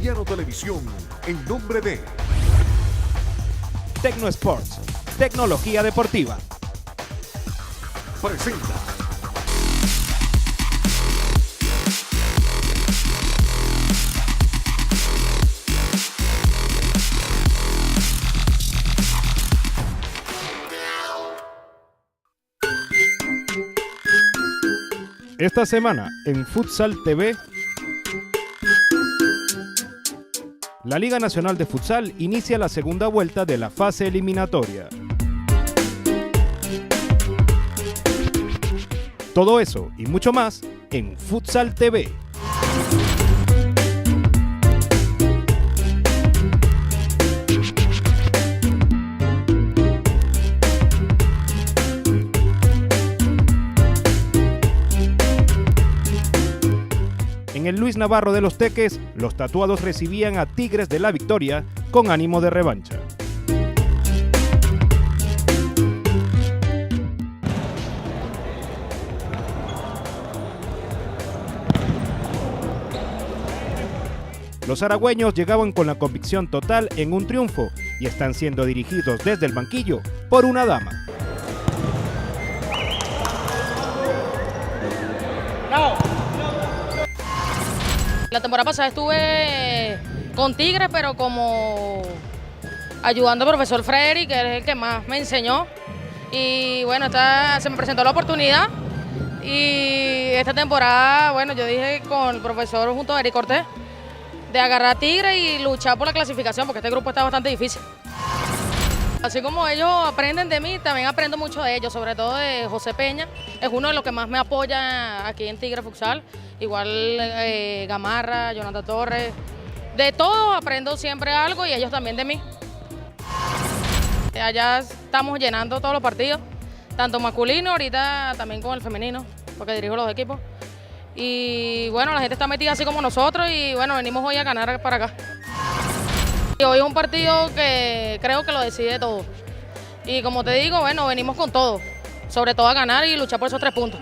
Colombiano Televisión, en nombre de Tecno Sports, tecnología deportiva. presenta Esta semana en Futsal TV, la Liga Nacional de Futsal inicia la segunda vuelta de la fase eliminatoria. Todo eso y mucho más en Futsal TV. En el Luis Navarro de los Teques, los tatuados recibían a Tigres de la Victoria con ánimo de revancha. Los aragüeños llegaban con la convicción total en un triunfo y están siendo dirigidos desde el banquillo por una dama. La temporada pasada estuve con Tigres, pero como ayudando al profesor Frederick, que es el que más me enseñó. Y bueno, se me presentó la oportunidad. Y esta temporada, bueno, yo dije con el profesor junto a Eric Cortés, de agarrar a Tigres y luchar por la clasificación, porque este grupo está bastante difícil. Así como ellos aprenden de mí, también aprendo mucho de ellos, sobre todo de José Peña. Es uno de los que más me apoya aquí en Tigre Futsal. Igual Gamarra, Jonathan Torres. De todos aprendo siempre algo y ellos también de mí. Allá estamos llenando todos los partidos, tanto masculino, ahorita también con el femenino, porque dirijo los equipos. Y bueno, la gente está metida así como nosotros y bueno, venimos hoy a ganar para acá. Y hoy es un partido que creo que lo decide todo. Y como te digo, bueno, venimos con todo, sobre todo a ganar y luchar por esos 3 puntos.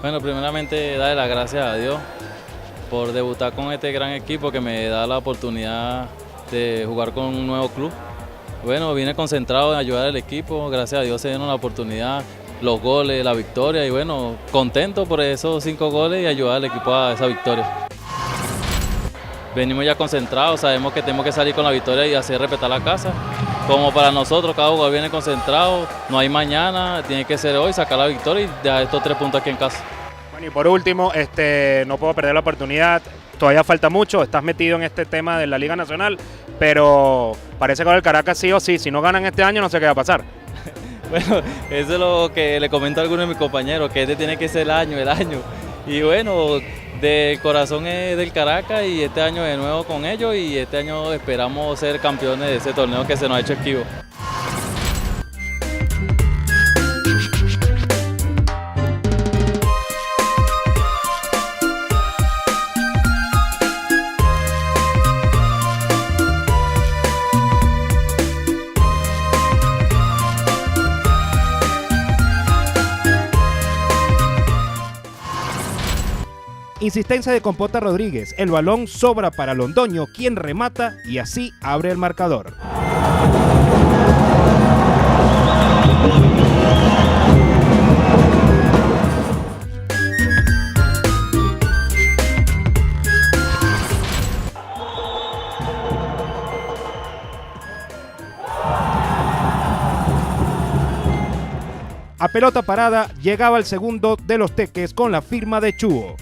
Bueno, primeramente darle las gracias a Dios por debutar con este gran equipo que me da la oportunidad de jugar con un nuevo club. Bueno, vine concentrado en ayudar al equipo, gracias a Dios se dieron la oportunidad, los goles, la victoria y bueno, contento por esos 5 goles y ayudar al equipo a esa victoria. Venimos ya concentrados, sabemos que tenemos que salir con la victoria y hacer respetar la casa. Como para nosotros, cada jugador viene concentrado, no hay mañana, tiene que ser hoy, sacar la victoria y dejar estos 3 puntos aquí en casa. Bueno, y por último, no puedo perder la oportunidad, todavía falta mucho, estás metido en este tema de la Liga Nacional, pero parece que con el Caracas sí o sí, si no ganan este año no sé qué va a pasar. Bueno, eso es lo que le comento a algunos de mis compañeros, que este tiene que ser el año. Y bueno, del corazón es del Caracas y este año de nuevo con ellos y este año esperamos ser campeones de ese torneo que se nos ha hecho esquivo. Insistencia de Compota Rodríguez, el balón sobra para Londoño, quien remata y así abre el marcador. A pelota parada llegaba el segundo de los Teques con la firma de Chuo.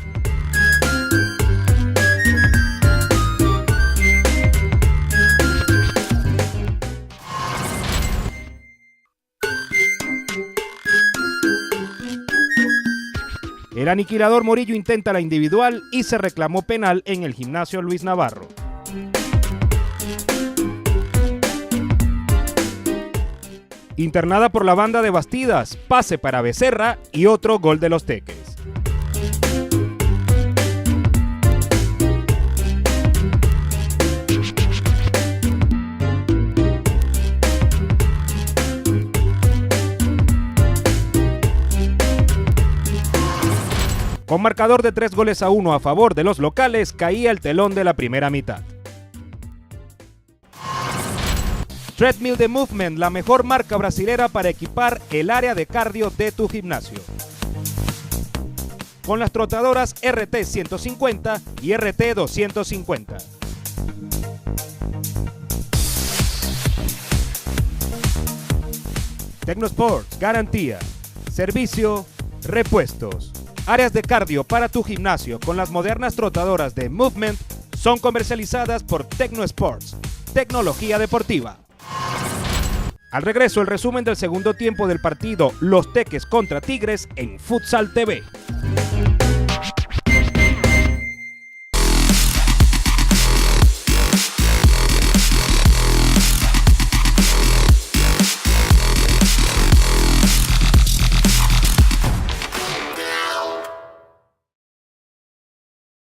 El aniquilador Morillo intenta la individual y se reclamó penal en el gimnasio Luis Navarro. Internada por la banda de Bastidas, pase para Becerra y otro gol de los Teques. Con marcador de 3-1 a favor de los locales, caía el telón de la primera mitad. Treadmill de Movement, la mejor marca brasilera para equipar el área de cardio de tu gimnasio. Con las trotadoras RT 150 y RT 250. Tecnosport, garantía, servicio, repuestos. Áreas de cardio para tu gimnasio con las modernas trotadoras de Movement son comercializadas por Tecnosports, tecnología deportiva. Al regreso, el resumen del segundo tiempo del partido Los Teques contra Tigres en Futsal TV.